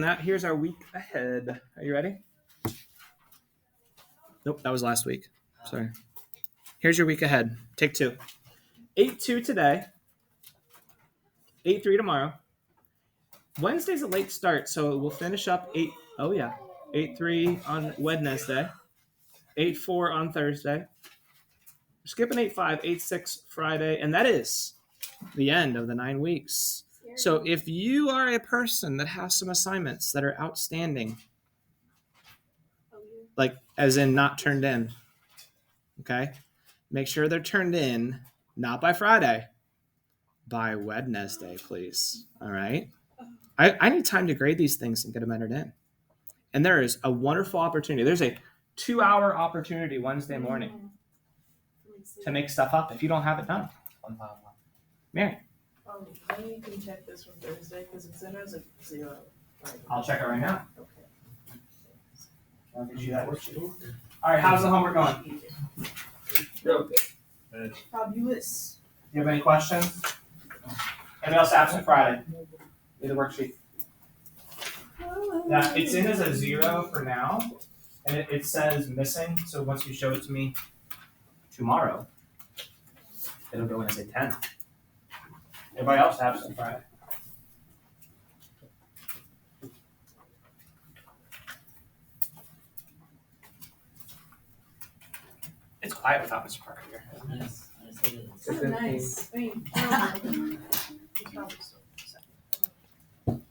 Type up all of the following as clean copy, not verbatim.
Here's our week ahead. Are you ready? Nope, that was last week. Sorry. Here's your week ahead. Take 2. 8-2 today. 8-3 tomorrow. Wednesday's a late start, so we'll finish up 8. Oh yeah, 8-3 on Wednesday. 8-4 on Thursday. We're skipping 8-5, 8-6 Friday, and that is the end of the 9 weeks. So if you are a person that has some assignments that are outstanding, like as in not turned in, okay, make sure they're turned in not by Friday, by Wednesday, please. All right. I need time to grade these things and get them entered in. And there is a wonderful opportunity. There's a 2-hour opportunity Wednesday morning to make stuff up if you don't have it done. Mary. Maybe you can check this from Thursday because it said it was a 0. Right. I'll check it right now. Okay. I'll get you that worksheet. All right, how's the homework going? Fabulous. Do you have any questions? Anybody else absent Friday? Need the worksheet. Yeah, it's in as a 0 for now, and it says missing. So once you show it to me tomorrow, it'll go in as a 10. Everybody else absent Friday? It's quiet without Mr. Parker here. Yes. Oh, nice. Wait. It's probably still second.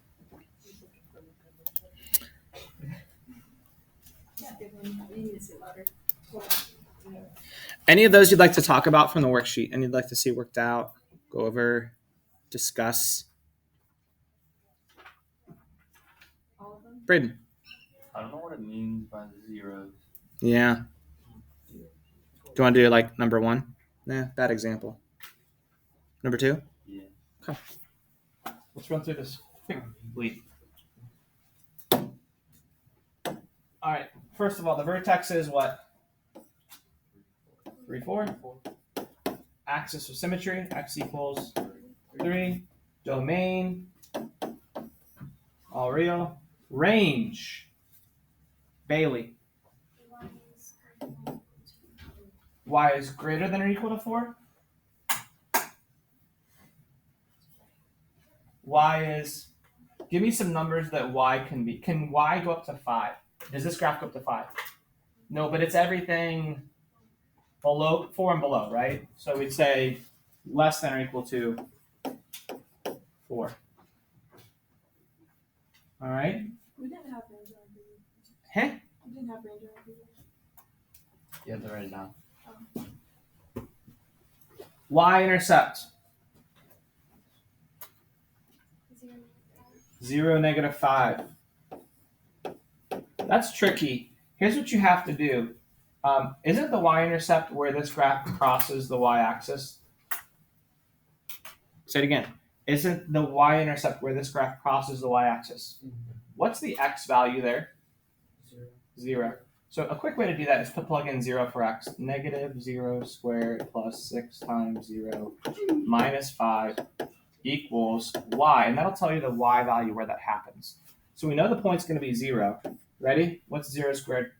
You need to say louder. Any of those you'd like to talk about from the worksheet? Any you'd like to see worked out, go over, discuss? All of them? Braden. I don't know what it means by the zeros. Yeah. Do you want to do like number 1? Nah, bad example. Number 2? Yeah. Okay. Let's run through this quickly. All right. First of all, the vertex is what? 3, 4. Axis of symmetry, x equals 3. Domain, all real. Range, Bailey. Y is greater than or equal to 4. Y is, give me some numbers that y can be. Can y go up to 5? Does this graph go up to 5? No, but it's everything below 4 and below, right? So we'd say less than or equal to 4. All right? We didn't have range on video. Huh? We didn't have range on video. You have to write it down. Y-intercept. 0, -5. That's tricky. Here's what you have to do. Isn't the y-intercept where this graph crosses the y-axis? Say it again. Isn't the y-intercept where this graph crosses the y-axis? What's the x value there? 0. So a quick way to do that is to plug in 0 for x. -0 squared plus 6 times 0 minus 5 equals y. And that'll tell you the y value where that happens. So we know the point's going to be 0. Ready? What's 0 squared?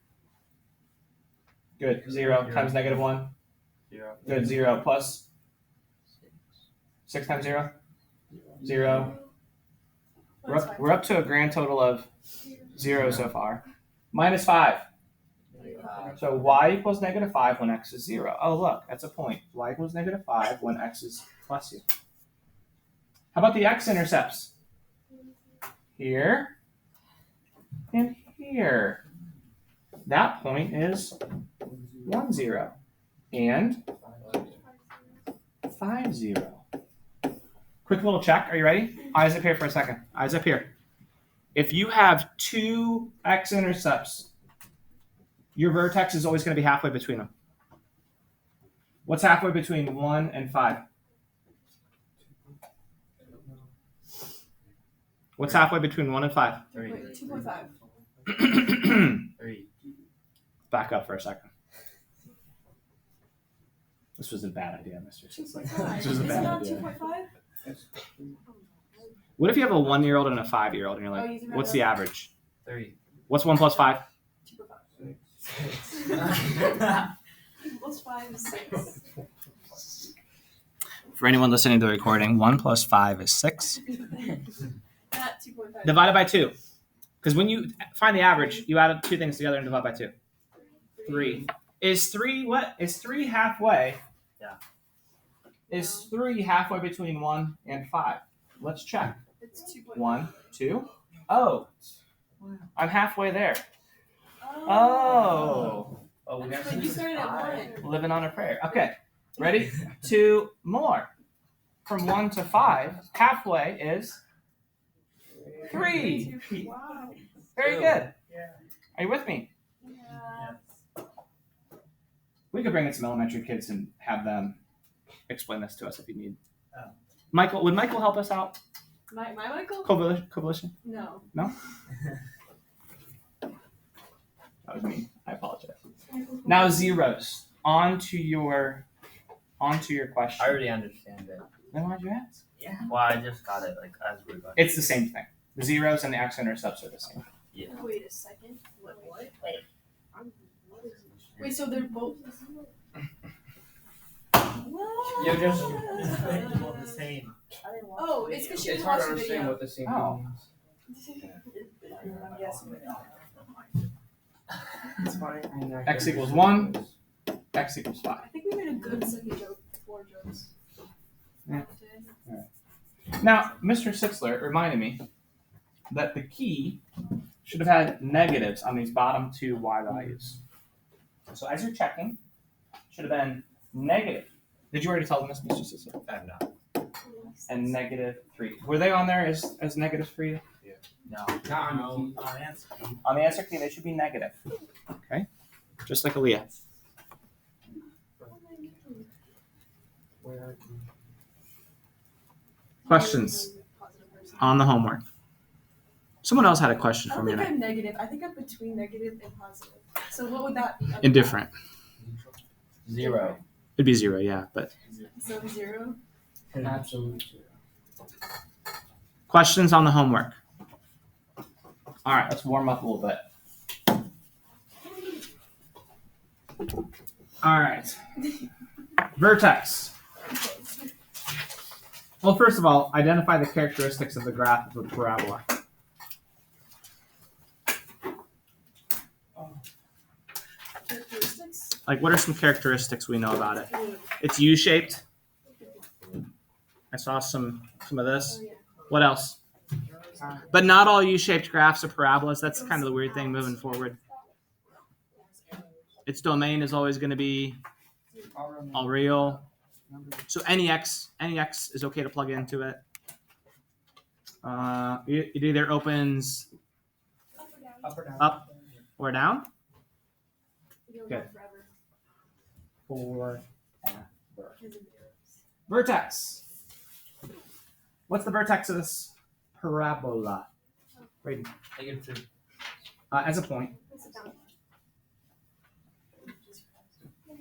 Good. 0 times -1. 0. Good. 0 plus 6 times 0? 0. We're up to a grand total of 0 so far. Minus 5. So y equals -5 when x is 0. Oh, look, that's a point. Y equals -5 when x is plus u. How about the x-intercepts? Here and here. That point is 1, 0 and 5, 0. Quick little check. Are you ready? Eyes up here for a second. Eyes up here. If you have 2 x-intercepts, your vertex is always going to be halfway between them. What's halfway between 1 and 5? What's halfway between 1 and 5? 3. Wait, 2.5. 3. Back up for a second. This was a bad idea, Mr. 2.5. This was a Is it bad not idea. 2.5? What if you have a 1-year-old and a 5-year-old and you're Oh, like, you can what's have the that. average? 3. What's 1 plus 5? 2.5. Plus 5 is 6. For anyone listening to the recording, 1 plus 5 is 6. Not 2.5. Divided by 2. Because when you find the average, you add two things together and divide by 2. 3. Is 3 what? Is 3 halfway? Yeah. Is 3 halfway between 1 and 5? Let's check. It's 2.5. 1, 2. Oh. I'm halfway there. Oh. Oh, we But you started at 1. Living on a prayer. Okay. Ready? 2 more. From 1 to 5, halfway is 3. Wow. Very good. Yeah. Are you with me? Yeah. We could bring in some elementary kids and have them explain this to us if you need. Oh. Michael, would Michael help us out? My Michael? Coalition? No. That was me. I apologize. Now zeros. On to your question. I already understand it. Then why'd you ask? Yeah. Well, I just got it like as we were going. It's the same thing. The zeros and the x-intercepts are the same. Yeah. Wait a second. What? Wait, so they're both. You're just the same. Oh, it's because she It's didn't hard watch to the understand video. what the same Oh. thing I'm guessing. means. It's funny. I mean, X equals 1. X equals 5. I think we made a good second joke. 4 jokes. Yeah. Now, Mr. Sitzler reminded me that the key should have had negatives on these bottom 2 y values. So as you're checking, should have been negative. Did you already tell them this, Mr. Sitzler? I'm not. And -3. Were they on there as negatives for you? No. No. On the answer key, they should be negative. Okay? Just like Aaliyah. Where Questions on the homework. Someone else had a question I for don't me. think and I'm negative. I think I'm between negative and positive. So what would that be? Indifferent. 0. It'd be 0, yeah. But So 0. absolute zero. questions on the homework. All right, let's warm up a little bit. All right. Vertex. Well, first of all, identify the characteristics of the graph of a parabola. Characteristics. Like, what are some characteristics we know about it? It's U-shaped. I saw some of this. Oh, yeah. What else? But not all U-shaped graphs are parabolas. That's kind of the weird thing moving forward. Its domain is always going to be all real. So any x is okay to plug into it. It either opens Up or down? Up. or down. You'll Okay. go forever. Vertex. What's the vertex of this parabola? Braden. -2. As a point.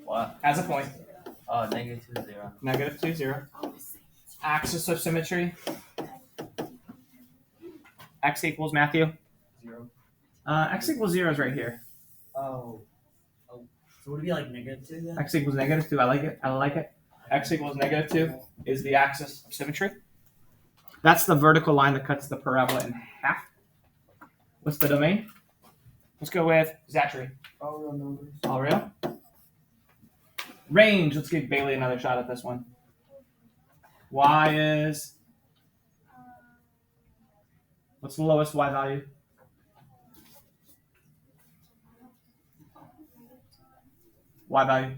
What? As a point. Oh, -2, 0. -2, 0. Axis of symmetry. X equals Matthew. 0. X equals 0 is right here. Oh. So would it be like -2 then? X equals -2. I like it. X equals -2 is the axis of symmetry. That's the vertical line that cuts the parabola in half. What's the domain? Let's go with Zachary. All real numbers. All real. Range. Let's give Bailey another shot at this one. Y is. What's the lowest Y value? Y value.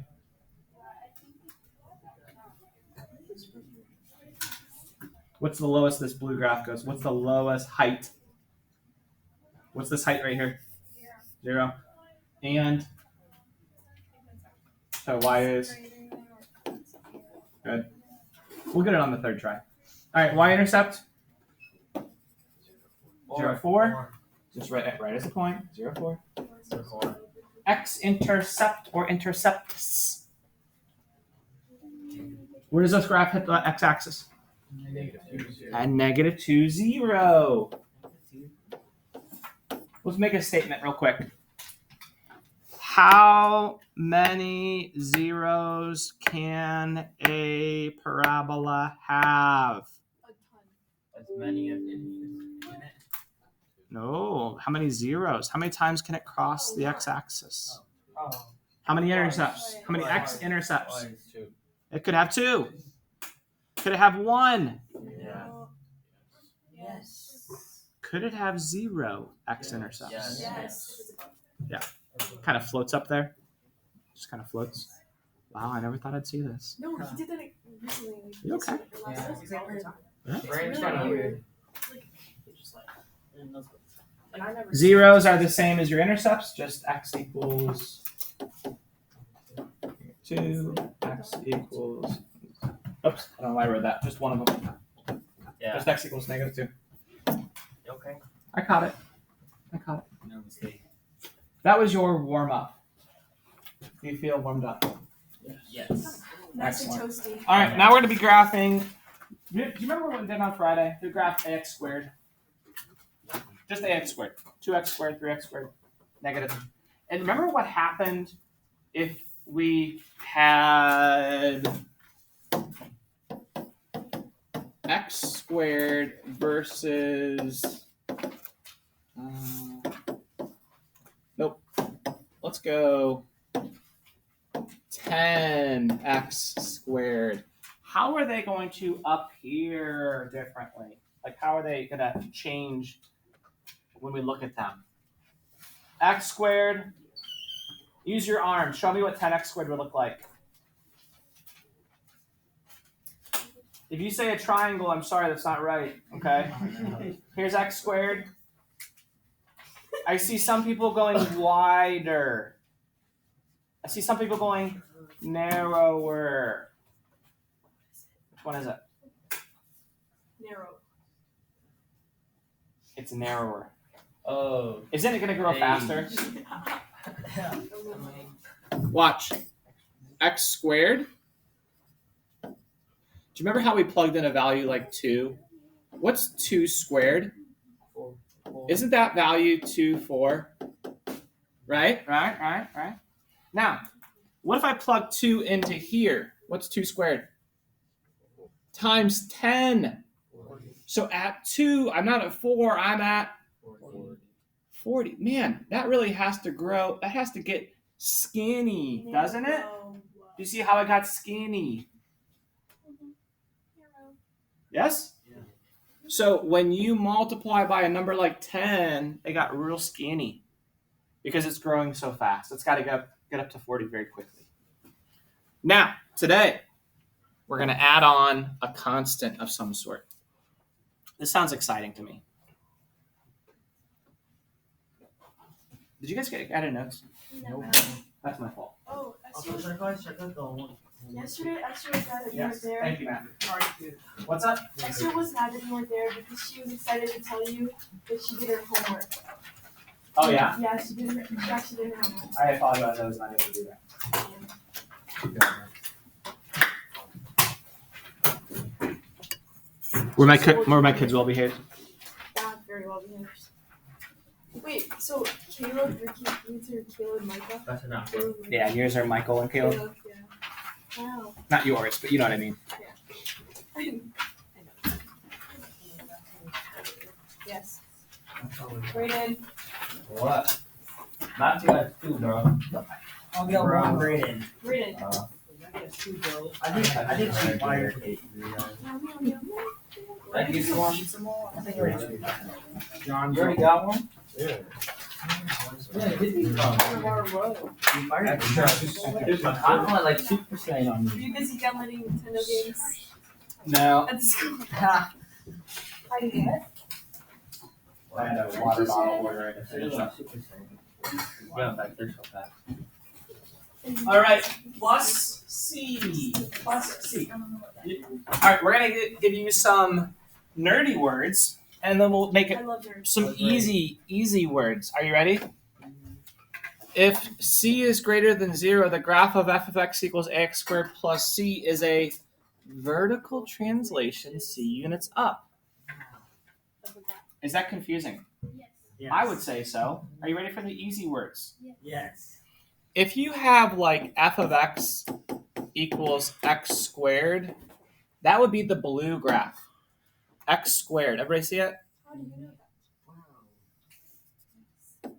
What's the lowest this blue graph goes? What's the lowest height? What's this height right here? 0. And so Y is good. We'll get it on the third try. All right, Y-intercept. 0, 4. Just right as a point. 0, 4. 4. X-intercept or intercepts. Where does this graph hit the x-axis? And negative 2, 0. Let's make a statement real quick. How many zeros can a parabola have? As many as it is. No. How many zeros? How many times can it cross the x-axis? How many intercepts? How many x-intercepts? It could have 2. Could it have 1? Yeah. Yes. Could it have 0 x-intercepts? Yes. Yes. Kind of floats up there. Just kind of floats. Wow, I never thought I'd see this. No, he did that recently. You okay? It's Brain's really kinda weird. Like, it's just like, and I never. Zeros are the same as your intercepts, just x equals 2, x equals. Oops, I don't know why I wrote that. Just one of them. Yeah. Just x equals negative 2. Okay. I caught it. No mistake. That was your warm up. Do you feel warmed up? Yes. Nice and Excellent. toasty. All right, now we're going to be graphing. Do you remember what we did on Friday? We graphed ax squared. Just ax squared. 2x squared, 3x squared, negative. And remember what happened if we had x squared versus. Nope. Let's go 10x squared. How are they going to appear differently? Like, how are they going to change when we look at them? X squared. Use your arm. Show me what 10x squared would look like. If you say a triangle, I'm sorry, that's not right. Okay? Here's x squared. I see some people going wider. I see some people going narrower. Which one is it? Narrow. It's narrower. Oh. Isn't it going to grow Hey. faster? Watch. X squared. Do you remember how we plugged in a value like 2? What's 2 squared? Isn't that value 2, 4? Right? Now, what if I plug 2 into here? What's 2 squared? Times 10. So at 2, I'm not at 4, I'm at 40. Man, that really has to grow. That has to get skinny, doesn't it? Do you see how it got skinny? Yes? Yeah. So when you multiply by a number like 10, it got real skinny because it's growing so fast. It's got to get up to 40 very quickly. Now, today, we're going to add on a constant of some sort. This sounds exciting to me. Did you guys get added notes? No. That's my fault. Oh, Also, yesterday Esther was mad that you weren't there. Thank you, Matt. What's up? Esther was mad that you weren't there because she was excited to tell you that she did her homework. Oh, yeah? Yeah, she actually did her homework. I apologize. I was not able to do that. Were my kids well behaved? Yeah, very well behaved. Wait, so Caleb, Ricky, Caleb, Micah? That's enough. Caleb, Micah. Yeah, yours are Michael and Caleb. Yeah. Wow. Not yours, but you know what I mean. I know. Yes. Brayden. What? Not too much too, bro. I'll get one Brayden. Brayden. I think she fired it. That gives you one. I think you're right. John, You already got one? Yeah. Yeah, it did be fun. you fired it. I'm on like 2% on Are me. you busy downloading Nintendo games No. at the school? Ha. I did. I had a water bottle order to It's finish like up. 2%. Yeah, back there so fast. All right, plus C. Plus C. All right, we're going to give you some nerdy words, and then we'll make it I love nerds. some easy words. Are you ready? If C is greater than 0, the graph of f of x equals ax squared plus c is a Vertical translation, C units up. Is that confusing? Yes. I would say so. Are you ready for the easy words? Yes. If you have like f of x equals x squared, that would be the blue graph. X squared. Everybody see it? How do you know that?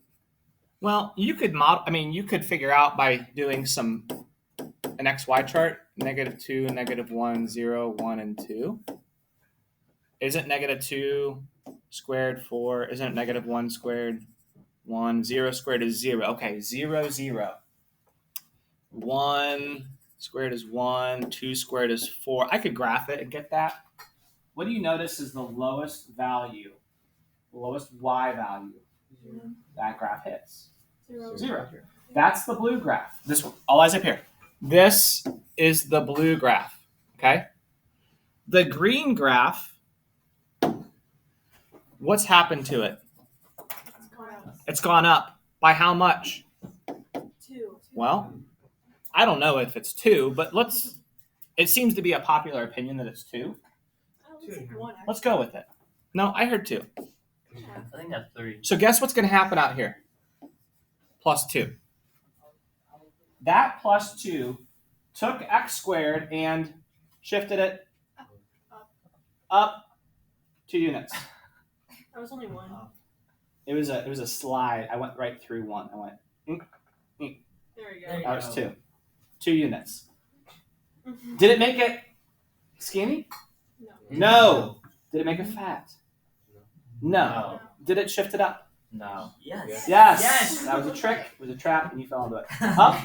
Well, you could model. I mean, you could figure out by doing an xy chart: -2, -1, 0, 1, and 2. Isn't -2 squared 4? Isn't it -1 squared 1? 0 squared is 0. Okay, 0, 0. 1 squared is 1. 2 squared is 4. I could graph it and get that. What do you notice is the lowest value, the lowest y value that graph hits? 0. That's the blue graph. This one. All eyes up here. This is the blue graph. Okay? The green graph, what's happened to it? It's gone up. By how much? 2. Well, I don't know if it's 2, but it seems to be a popular opinion that it's 2. It's like 1. Let's go with it. No, I heard 2. I think that's 3. So guess what's going to happen out here? +2. That +2 took x squared and shifted it up 2 units. That was only 1. It was a slide. I went right through 1. I went. There you go. That was 2. 2 units. Did it make it skinny? No. No. Did it make it fat? No. No. Did it shift it up? No. Yes. Yes. Yes. That was a trick. It was a trap, and you fell into it. Up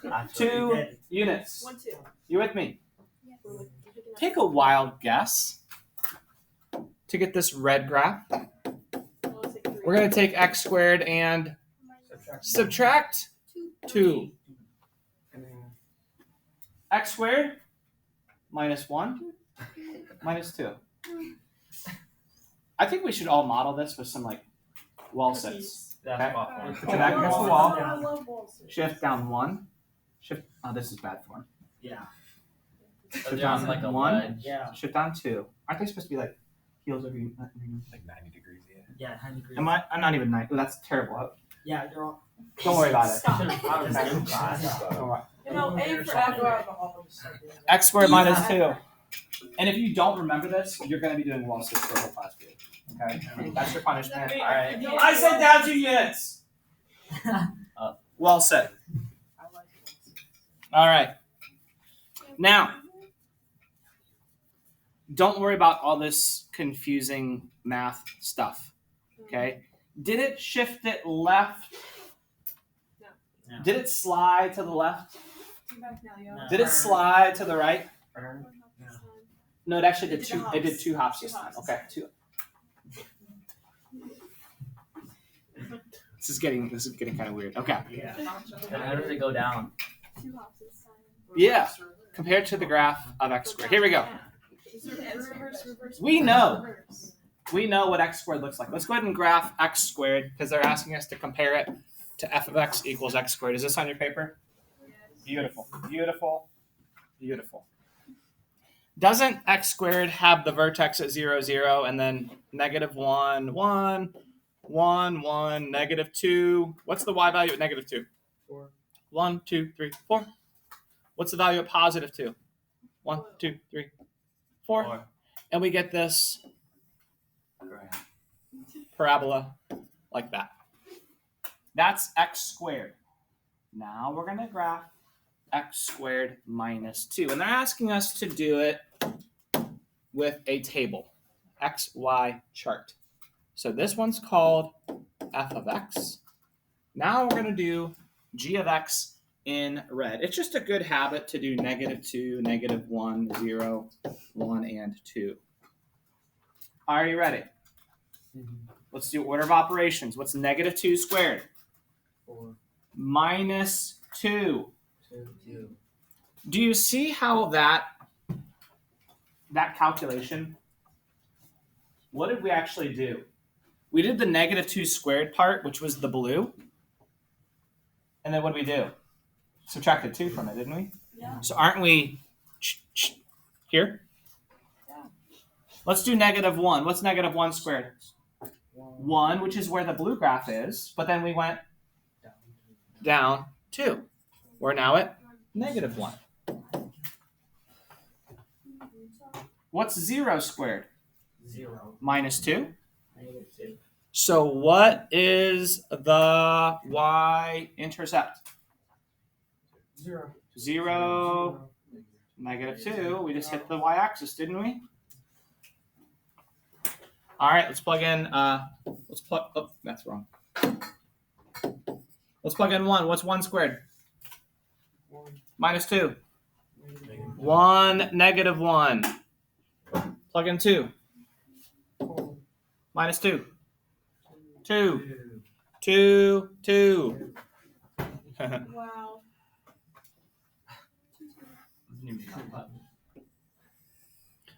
Actually, 2 units. 1, 2. You with me? We're Take a wild guess to get this red graph. We're going to take x squared and subtract 2. X squared minus 1 minus 2. I think we should all model this with some like wall sits. that's Okay. awful. Put your back against the wall. I love balls. Shift down 1. Shift. Oh, this is bad form. Yeah. Are they on like a 1. ledge? Yeah. Shift down 2. Aren't they supposed to be like heels over you? Like 90 degrees, yeah. Yeah. 100 degrees. I'm not even 9. Oh, that's terrible. Yeah. You're all. Don't worry about it. Stop. Don't worry. You know, A for effort. X squared minus 2. And if you don't remember this, you're going to be doing wall sits for the whole class period. Okay? That's your punishment. All right. No, I said down 2 units. Well said. All right. Now, don't worry about all this confusing math stuff. Okay? Did it shift it left? No. Did it slide to the left? Come back now, yo. No. Did it slide to the right? Burn. No, it actually did It did 2. hops. It did 2 hops Two this time. hops. Okay, 2. This is getting kind of weird. Okay. Yeah. Then how does it go down? 2 hops this time. Yeah. Compared to the graph of x squared. Here we go. Reverse. We know. Reverse. We know what x squared looks like. Let's go ahead and graph x squared because they're asking us to compare it to f of x equals x squared. Is this on your paper? Beautiful. Beautiful. Beautiful. Doesn't x squared have the vertex at 0, 0, and then -1, 1, 1, 1, -2? What's the y value at -2? 4. 1, 2, 3, 4. What's the value at +2? 1, 2, 3, 4. 4. And we get this parabola like that. That's x squared. Now we're going to graph x squared minus 2. And they're asking us to do it with a table, XY chart. So this one's called f of x. Now we're going to do g of x in red. It's just a good habit to do -2, -1, 0, 1, and 2. Are you ready? Let's do order of operations. What's -2 squared? 4. Minus 2. 2. Do you see how that calculation, what did we actually do? We did the -2 squared part, which was the blue. And then what did we do? Subtracted 2 from it, didn't we? Yeah. So aren't we Here? Yeah. Let's do -1. What's -1 squared? 1, which is where the blue graph is, but then we went down 2. We're now at -1. What's 0 squared? 0. -2. -2. So what is the y-intercept? 0. 0, -2. We just hit the y-axis, didn't we? All right, let's plug in. Oh, that's wrong. Let's plug in 1. What's 1 squared? -2. 1, -1. Plug in 2. -2. 2. 2. 2. Wow.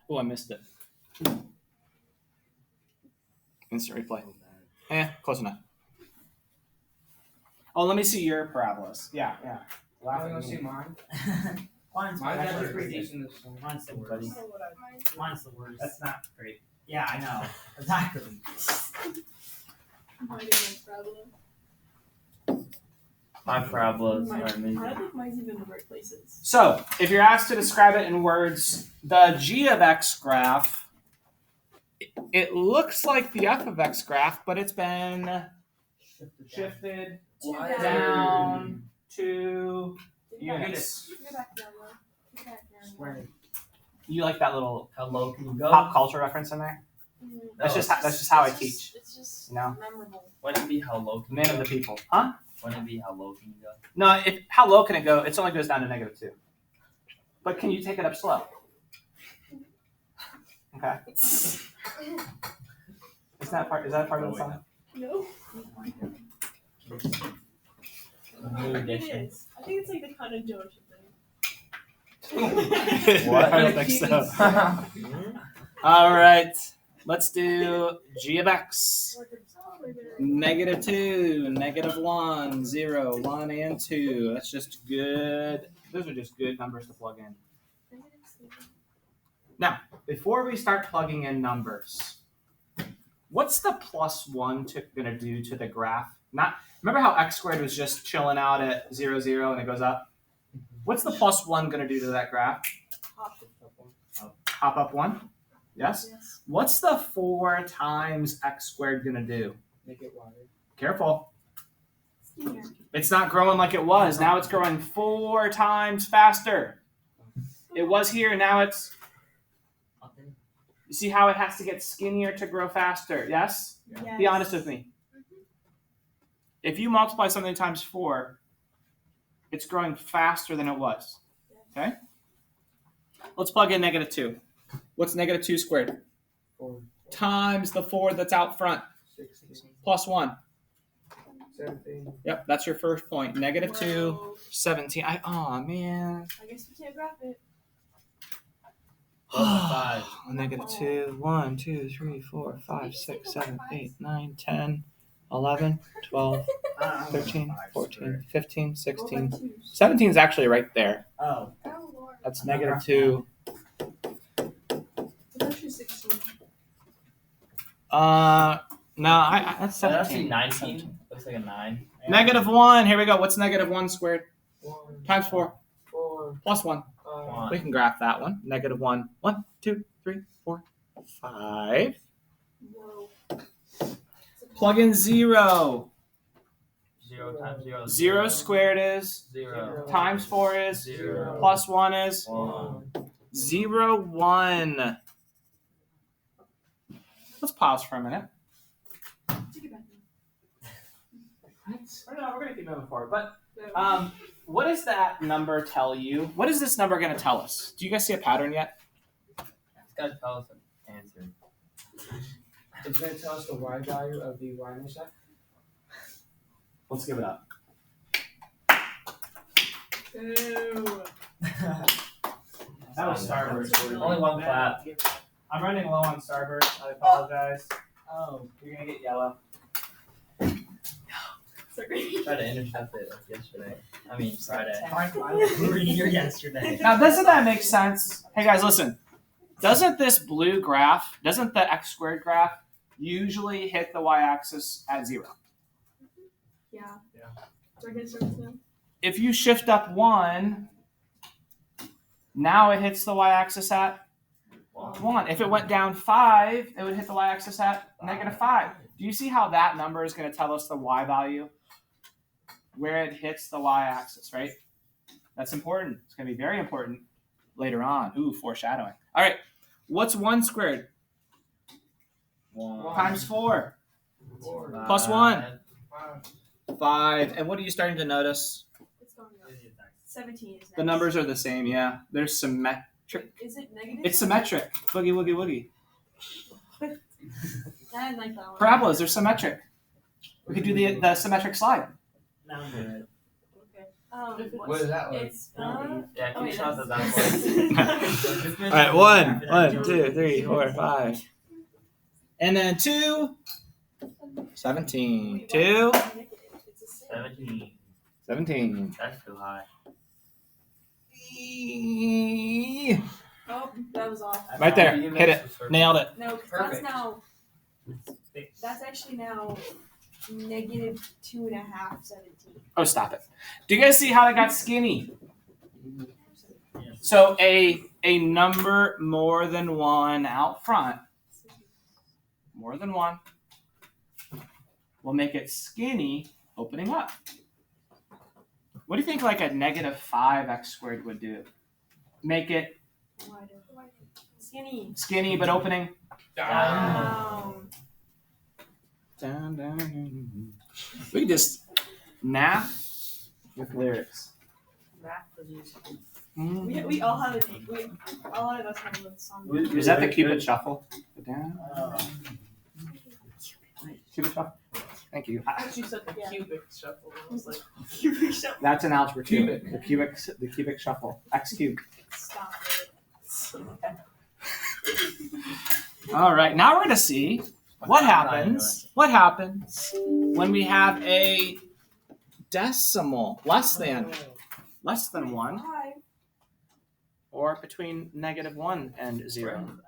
Oh, I missed it. Instant replay. Close enough. Oh, let me see your parabolas. Yeah. Want to see mine? Mine's Mine's actually actually pretty pretty decent this time. Mine's the I worst. don't know what I Mine's the worst. That's not great. Yeah, I know. Exactly. might have problem. My parabolas Mine- are amazing. I don't think mine's even in the right places. So, if you're asked to describe it in words, the g of x graph, it looks like the f of x graph, but it's been shifted Why? down 2 Get back- units. Get back down, though. Get back down. Square. You like that little How low can you go? pop culture reference in there? Mm. That's No, just how I It's teach. It's just You know? memorable. Wouldn't it be how low can you Man go? of the people. Huh? Wouldn't it be how low can you go? No, how low can it go? It only goes down to -2. But can you take it up slow? Okay. Is that part of the song? No. New I think it edition. is. I think it's like the kind of Joe thing. What? I don't think so. All right. Let's do g of x. -2, -1, 0, 1, and 2. That's just good. Those are just good numbers to plug in. Now, before we start plugging in numbers, what's the +1 going to do to the graph? Remember how x squared was just chilling out at 0, 0, and it goes up? What's the +1 going to do to that graph? Hop up 1? Yes? Yes. What's the 4 times x squared going to do? Make it wider. Careful. Skinnier. It's not growing like it was. Now it's growing 4 times faster. It was here, now it's... You see how it has to get skinnier to grow faster? Yes? Yes. Be honest with me. If you multiply something times 4, it's growing faster than it was. Okay? Let's plug in -2. What's -2 squared? 4. Times the 4 that's out front. 16. +1. 17. Yep, that's your first point. -2, Whoa. 17. Aw, man. I guess we can't graph it. Five. -2, 1, 2, 3, 4, 5, 6, 7, 8, 9, 10, 11, 12, 13, 14, 15, 16. 17 is actually right there. Oh. Oh, Lord. That's -2. It's actually 16. No, that's So that's 17. 19. Looks like a 9. -1. Here we go. What's -1 squared? 1. Times 4 4. +1. 1. We can graph that one. -1. 1, 2, 3, 4, 5. Whoa. Plug in 0. 0 times 0 is 0 squared is 0. times 4 is 0. +1 is 1. 0, 1. Let's pause for a minute. Take it back. Or no, we're gonna keep moving forward. But No. what does that number tell you? What is this number gonna tell us? Do you guys see a pattern yet? It's got to tell us an answer. It's going to tell us the y value of the y-intercept. Let's give it up. Ew. That was starboard. Only one clap. I'm running low on starboard. I apologize. Oh. You're gonna get yellow. Sorry. Tried to intercept it like yesterday. I mean, Friday. Why were you here yesterday? Now, doesn't that make sense? Hey guys, listen. Doesn't this blue graph, doesn't the x squared graph usually hit the y-axis at 0? Yeah. Yeah. Do I get started now? If you shift up 1, now it hits the y-axis at 1. If it went down 5, it would hit the y-axis at -5. Do you see how that number is going to tell us the y value? Where it hits the y-axis, right? That's important. It's going to be very important later on. Ooh, foreshadowing. All right. What's 1 squared? 1 Times 4. 4 Plus 1. 5. And what are you starting to notice? It's going up. 17 is next. The numbers are the same, yeah. They're symmetric. Is it negative? It's symmetric. Boogie, woogie, woogie. I didn't like that one. Parabolas, they're symmetric. We could do the symmetric slide. Now I'm good. Okay. What is that like? It's Yeah, oh, two wait, shots of that that's- one. All right, 1, 2, 3, 4, 5. And then 2, 17. Wait, 2, why is it negative? It's a six. 17. 17. That's too high. Oh, that was off. Right there. You Hit missed it. the circle. Nailed it. No, 'cause Perfect. that's actually now negative 2.5, 17. Oh, stop it. Do you guys see how they got skinny? Yes. So a number more than 1 out front, more than 1, will make it skinny opening up. What do you think like a -5x squared would do? Make it Wider. Skinny. skinny but opening. Down. Down, down. We can just nap with lyrics. We all have a name. We all of us have a song. Is that the Cupid Shuffle? Down. Cupid Shuffle. Thank you. I actually said the Yeah. cubic shuffle. I was like, That's an algebra cubic. The cubic shuffle. X cubed. Stop it. All right. Now we're gonna see what happens. What happens when we have a decimal less than 1, Five. or between -1 and 0.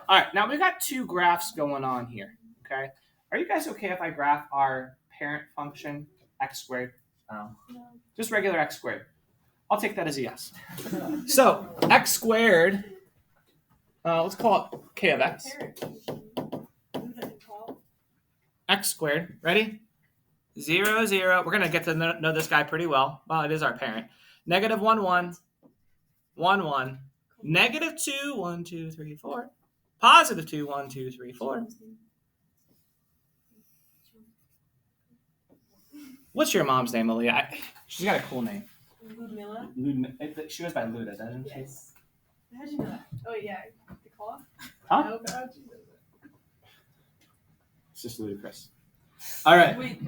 All right. Now we've got 2 graphs going on here. Okay. Are you guys okay if I graph our parent function x squared? No. No. Just regular x squared. I'll take that as a yes. So x squared. Let's call it k of x. Parrot. X squared. Ready? 0, 0. We're gonna get to know this guy pretty well. Well, it is our parent. -1, 1, 1, 1. -2, 1, 2, 3, 4. +2, 1, 2, 3, 4. What's your mom's name, Aaliyah? She's got a cool name. Ludmilla? She goes by Luda, doesn't she? Yes. How'd you know that? Oh, yeah. The call? Huh? how bad you know that? It's just ludicrous. All right. Wait,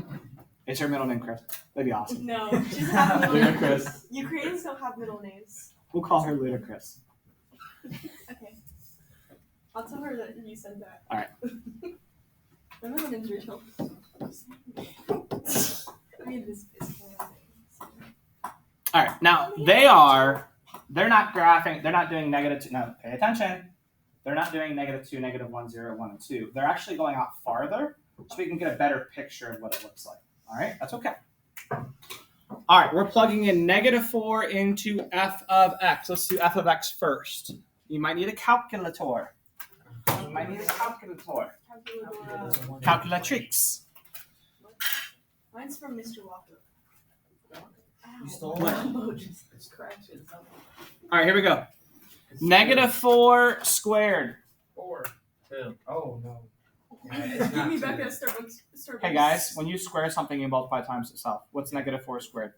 Is her middle name Chris? That'd be awesome. no. She doesn't have middle names. Ludicrous. Ukrainians don't have middle names. We'll call her Ludicrous. Okay. I'll tell her that you said that. All right. My middle name's Rachel. I mean, this is All right. Now they're not graphing. They're not doing -2. No, pay attention. They're not doing -2, -1, 0, 1, and 2. They're actually going out farther so we can get a better picture of what it looks like. All right. That's okay. All right. We're plugging in -4 into f of x. Let's do f of x first. You might need a calculator. You might need a calculator. Calculatrix. Mine's from Mr. Walker. You stole Ow. it? Oh, just It's crashing. All right. Here we go. -4 squared. 4. 2. Oh no. Give me back that Starbucks. Hey guys, when you square something, you multiply times itself. What's -4 squared?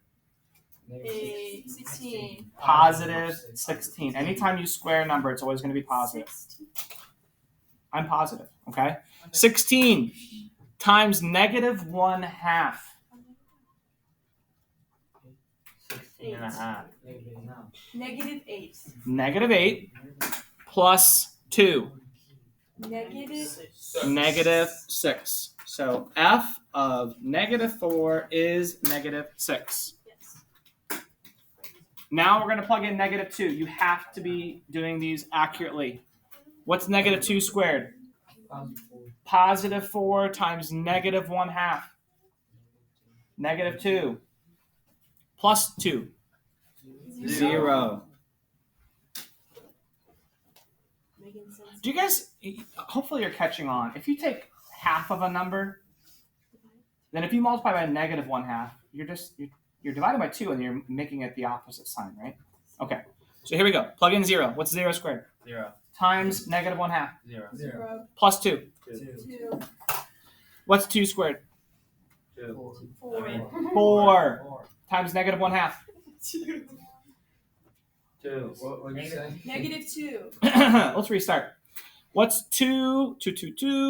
16. Positive 16. Anytime you square a number, it's always going to be positive. 16. I'm positive, okay? 16 times -1/2. 16 and a half. -8. -8 plus 2. Negative. -6. So f of -4 is -6. Yes. Now we're going to plug in -2. You have to be doing these accurately. What's -2 squared? +4 times -1/2. -2 plus 2. 0. Making sense. Do you guys, hopefully you're catching on. If you take half of a number, then if you multiply by -1/2, you're dividing by 2 and you're making it the opposite sign, right? Okay, so here we go. Plug in 0. What's 0 squared? 0. Times -1/2 0. 0. plus 2. 2. What's 2 squared? 2. 4. 4 times -1/2. 2. 2. What did you say? -2. Let's restart. What's 2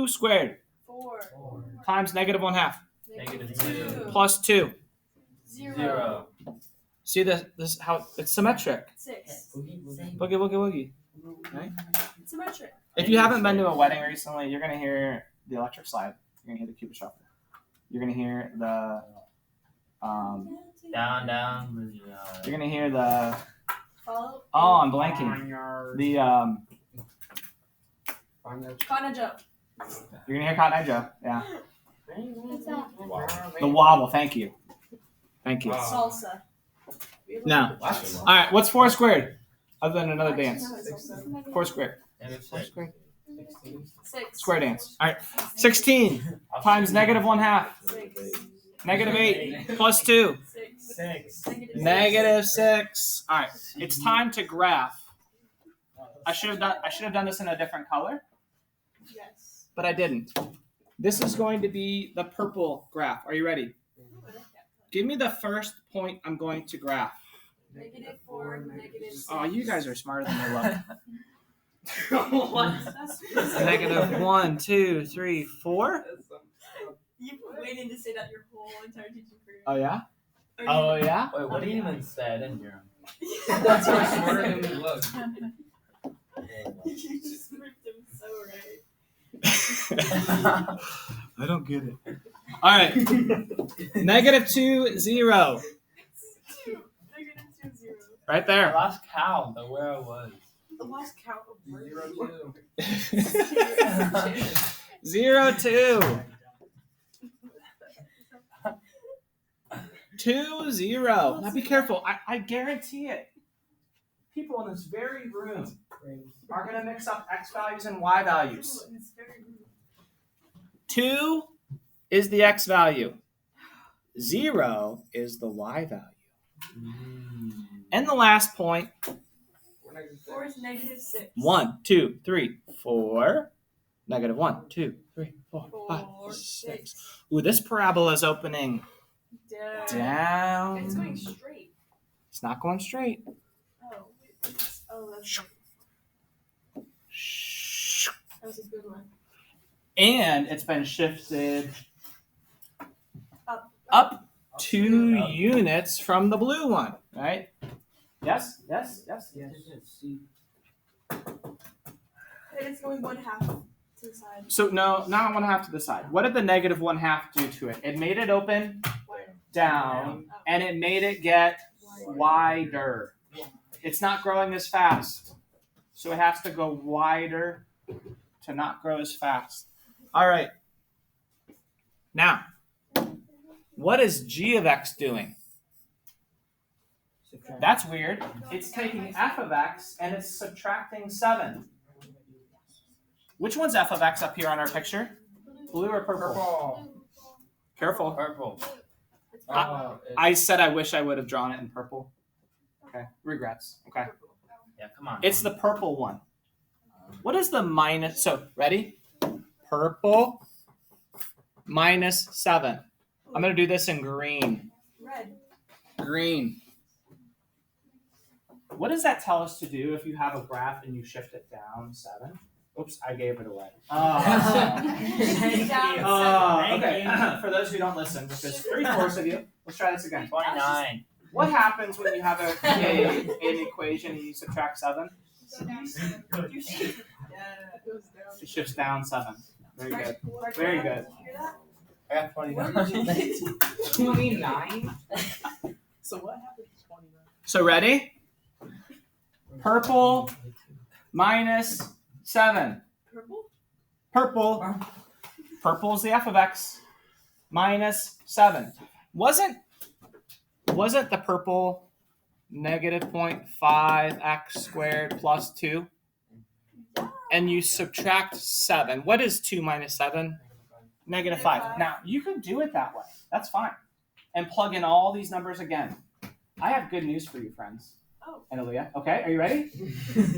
squared 4. times -1/2 -2. plus 2? 0. See this how it's symmetric. 6. Boogie woogie woogie. Symmetric. If you haven't been to a wedding recently, you're gonna hear the electric slide. You're gonna hear the cupid shuffle. You're gonna hear the Down. you're gonna hear the Follow. oh I'm blanking. The Kana jump. you're gonna hear Cotton Eye Joe. Yeah. What's that? The wobble, thank you. Thank you. Salsa. Now. What? Alright, what's 4 squared? Other than another Actually, dance. no, it's salsa. 4 squared. 6. Square dance. Alright. 16 times -1/2. 6. -8 plus 2. 6. -6. Alright. It's time to graph. I should have done this in a different color, Yes. but I didn't. This is going to be the purple graph. Are you ready? Give me the first point I'm going to graph. -4. -6. Oh, you guys are smarter than you look. That's -1, 2, 3, 4. You've been waiting to say that your whole entire teaching career. Oh yeah. Or Oh yeah. Wait, what do you even say? I didn't hear him. That's how smarter than we look. You just proved him so right. I don't get it. All right. -2, 0. 2. -2, 0. Right I there. lost count of where I was. The last count of where 0, you 2. 0, 2. 2, 0. Now be careful. I guarantee it. People in this very room are going to mix up X values and Y values. It's very rude. 2 is the X value. 0 is the Y value. And the last point, 4 is -6. 1, 2, 3, 4. -1, 2, 3, 4, 5, 4, 6. 6. Ooh, this parabola is opening Down. down. It's going straight. It's not going straight. Oh, wait. Oh, that's right. That was a good one. And it's been shifted Up. up 2 units from the blue one, right? Yes, yes, yes. And it's going 1/2 to the side. So no, not 1/2 to the side. What did the -1/2 do to it? It made it open down, and it made it get wider. It's not growing as fast, so it has to go wider to not grow as fast. All right. Now, what is g of x doing? That's weird. It's taking f of x and it's subtracting 7. Which one's f of x up here on our picture? Blue or purple? Careful. Purple. I said I wish I would have drawn it in purple. Okay. Regrets. Okay. Yeah, come on. It's the purple one. What is the minus? So, ready? Purple minus 7. I'm going to do this in green. Red. Green. What does that tell us to do if you have a graph and you shift it down 7? Oops, I gave it away. Okay. For those who don't listen, which is 3/4 of you, let's try this again. 29. What happens when you have an equation and you subtract 7? You should. Yeah, it goes down. It shifts down 7. Very good. Very good. Hear that? I got 29. 29? So what happened to 29? So ready? Purple minus 7. Purple? Purple's the f of x minus 7. Wasn't the purple negative 0.5x squared plus 2? And you subtract 7. What is 2 minus 7? Negative 5. Now, you can do it that way. That's fine. And plug in all these numbers again. I have good news for you, friends. Oh. And Aaliyah. Okay, are you ready?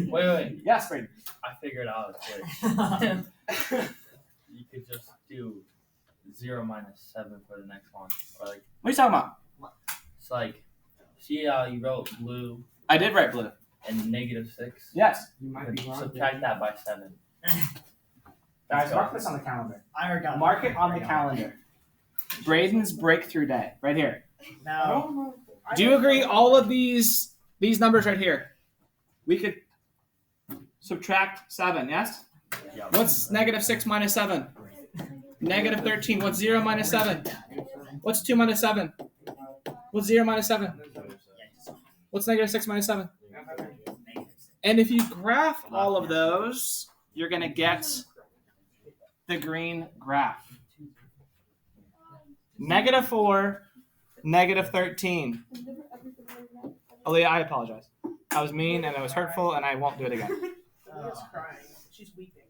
Wait. Yes, Braden. I figured out a trick. You could just do 0 minus 7 for the next one. Or like, What are you talking about? it's like, see how you wrote blue I did write blue. and negative 6? Yes. You might be wrong. Subtract that by 7. Guys, mark this on the calendar. I already got Mark it on the calendar. Braden's breakthrough day, right here. No. Do you agree all of these numbers right here? We could subtract 7, yes? Yeah. What's negative 6 minus 7? Negative 13. What's 0 minus 7? What's 2 minus 7? What's 0 minus 7? What's negative 6 minus 7? And if you graph all of those, you're going to get the green graph. Negative 4, negative 13. Aaliyah, I apologize. I was mean and I was hurtful and I won't do it again. Aaliyah's crying. She's weeping.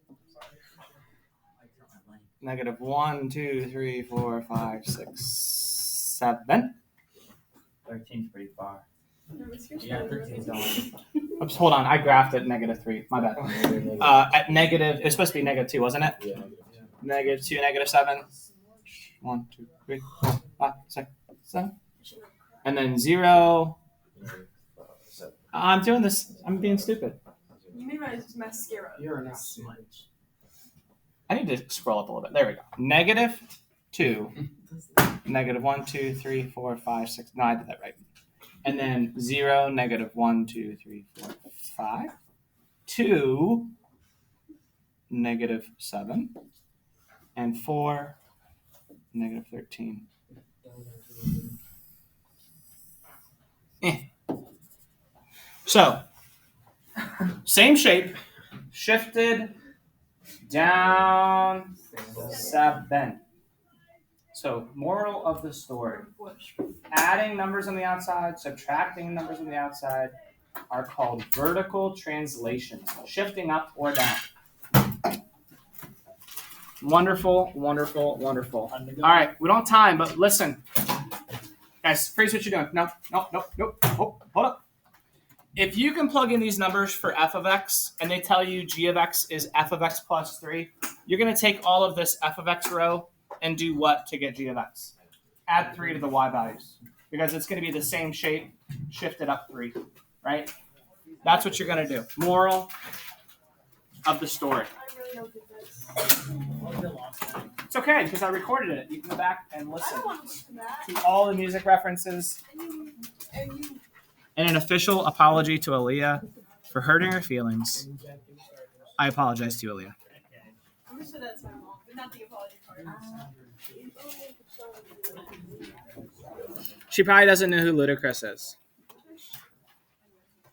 Negative 1, 2, 3, 4, 5, 6, 7. 13's pretty far. Yeah, 13's going. Oops, hold on. I graphed it negative 3. My bad. At negative, it was supposed to be negative 2, wasn't it? Yeah. Negative 2, negative 7. 1, 2, 3, 4, 5, 6, 7. And then 0. I'm doing this. I'm being stupid. You made my mascara. You're not smudge. I need to scroll up a little bit. There we go. Negative 2. Negative 1, 2, 3, 4, 5, 6. No, I did that right. And then 0, negative 1, 2, 3, 4, 5. 2, negative 7. And 4, negative 13. So, same shape, shifted down 7. So, moral of the story. Adding numbers on the outside, subtracting numbers on the outside are called vertical translations, shifting up or down. Wonderful, wonderful, wonderful. All right, we don't have time, but listen. Guys, freeze what you're doing. No. Oh, hold up. If you can plug in these numbers for f of x and they tell you g of x is f of x plus 3, you're going to take all of this f of x row and do what to get g of x? Add 3 to the y values because it's going to be the same shape, shifted up 3, right? That's what you're going to do. Moral of the story. I really don't get this. It's okay because I recorded it. You can go back and I listen don't want to listen to that. to all the music references. And you And an official apology to Aaliyah for hurting her feelings. I apologize to you, Aaliyah. I'm just sure that's my mom, but not the apology part. She probably doesn't know who Ludacris is.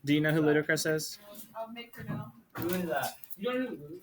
Do you know who Ludacris is? I'll make her know. Who is that? You don't know.